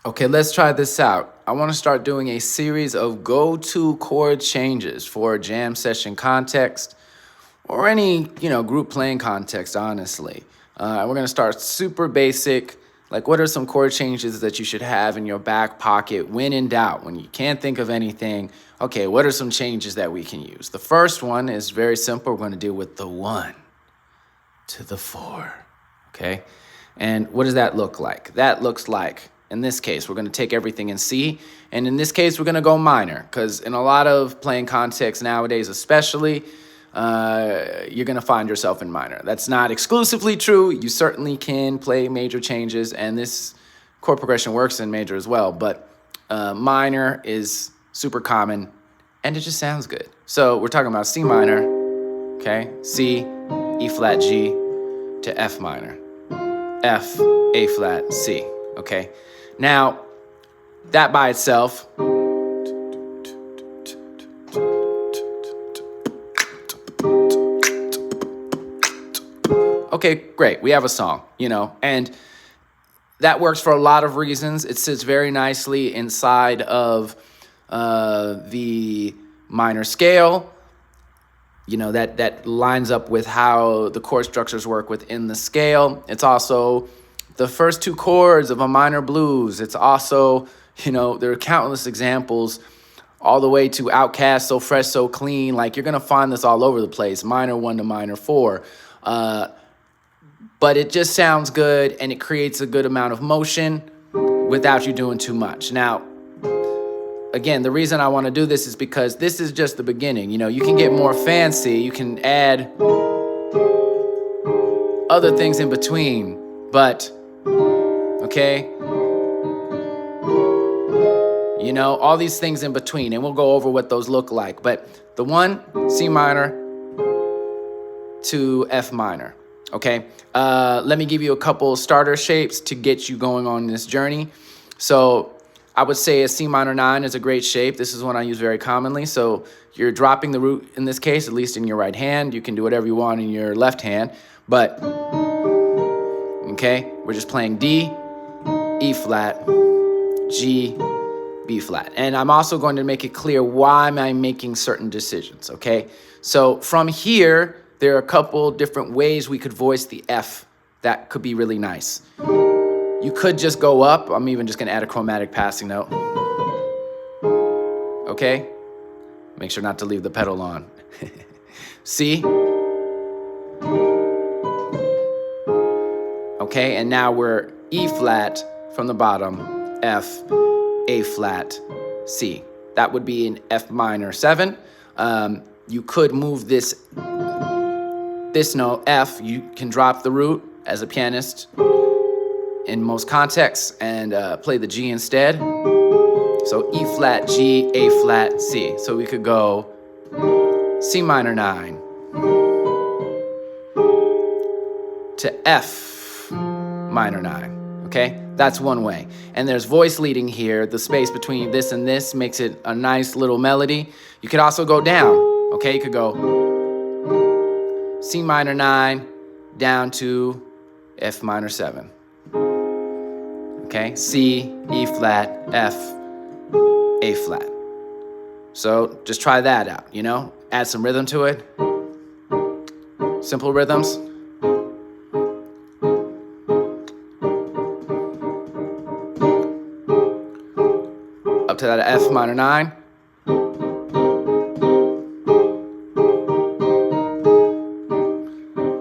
Okay, let's try this out. I want to start doing a series of go-to chord changes for a jam session context or any, group playing context, honestly. We're going to start super basic. Like, what are some chord changes that you should have in your back pocket when in doubt, when you can't think of anything? Okay, what are some changes that we can use? The first one is very simple. We're going to deal with the 1 to the 4, okay? And what does that look like? That looks like, in this case, we're going to take everything in C, and in this case, we're going to go minor, because in a lot of playing contexts nowadays especially, you're going to find yourself in minor. That's not exclusively true. You certainly can play major changes, and this chord progression works in major as well, but minor is super common, and it just sounds good. So we're talking about C minor, okay? C, E flat, G to F minor, F, A flat, C, okay? Now, that by itself, okay, great, we have a song, and that works for a lot of reasons. It sits very nicely inside of the minor scale. That lines up with how the chord structures work within the scale. It's also the first 2 chords of a minor blues. It's also, there are countless examples all the way to Outkast, So Fresh, So Clean. Like, you're going to find this all over the place, minor 1 to minor 4. But it just sounds good, and it creates a good amount of motion without you doing too much. Now, again, the reason I want to do this is because this is just the beginning. You can get more fancy. You can add other things in between, but, okay? All these things in between, and we'll go over what those look like. But the 1, C minor to F minor, okay? Let me give you a couple starter shapes to get you going on this journey. So I would say a C minor 9 is a great shape. This is one I use very commonly. So you're dropping the root in this case, at least in your right hand. You can do whatever you want in your left hand. But, okay, we're just playing D, E flat, G, B flat. And I'm also going to make it clear why am I making certain decisions, okay? So from here, there are a couple different ways we could voice the F that could be really nice. You could just go up. I'm even just going to add a chromatic passing note. Okay? Make sure not to leave the pedal on. C. Okay, and now we're E flat from the bottom, F, A flat, C. That would be an F minor 7. You could move this note, F. You can drop the root as a pianist in most contexts and play the G instead. So E flat, G, A flat, C. So we could go C minor 9 to F minor 9, okay? That's one way. And there's voice leading here. The space between this and this makes it a nice little melody. You could also go down, okay? You could go C minor 9 down to F minor 7. Okay, C, E flat, F, A flat. So just try that out, Add some rhythm to it. Simple rhythms. Up to that F minor 9.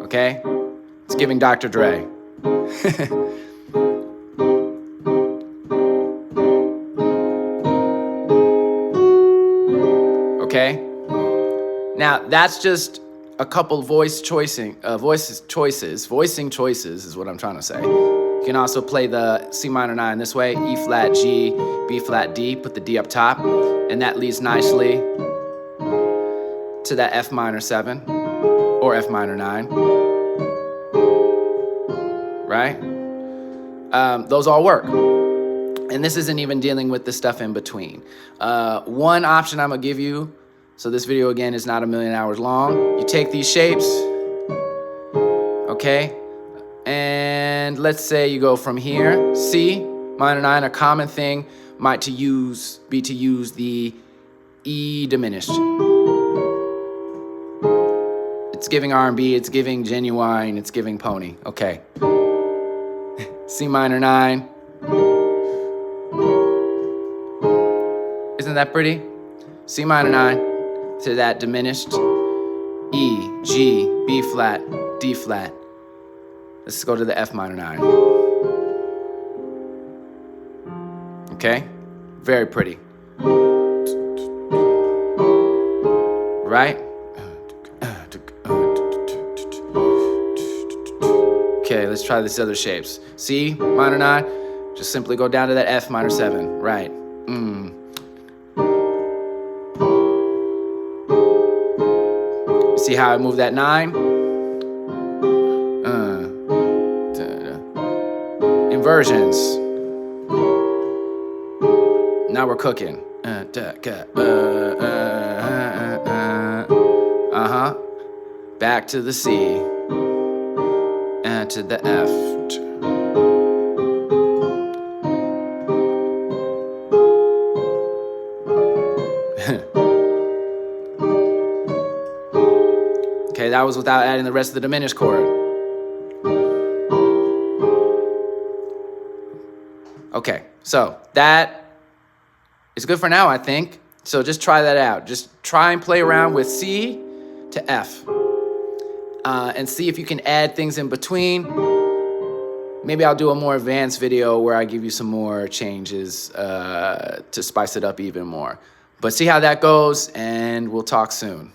Okay, it's giving Dr. Dre. Okay, now that's just a couple voicing choices is what I'm trying to say. You can also play the C minor 9 this way, E flat, G, B flat, D, put the D up top, and that leads nicely to that F minor 7 or F minor 9, right? Those all work. And this isn't even dealing with the stuff in between. One option I'm gonna give you, so this video again is not a million hours long. You take these shapes, okay? And let's say you go from here, C, minor 9, a common thing might be to use the E diminished. It's giving R&B, it's giving Genuine, it's giving Pony. Okay. C minor 9. Isn't that pretty? C minor 9 to that diminished E, G, B flat, D flat. Let's go to the F minor 9. Okay? Very pretty. Right? Okay, let's try these other shapes. C minor 9, just simply go down to that F minor 7. Right. See how I move that 9? Inversions. Now we're cooking. Back to the C. And to the F. Okay, that was without adding the rest of the diminished chord. Okay, so that is good for now, I think. So just try that out. Just try and play around with C to F. And see if you can add things in between. Maybe I'll do a more advanced video where I give you some more changes to spice it up even more. But see how that goes, and we'll talk soon.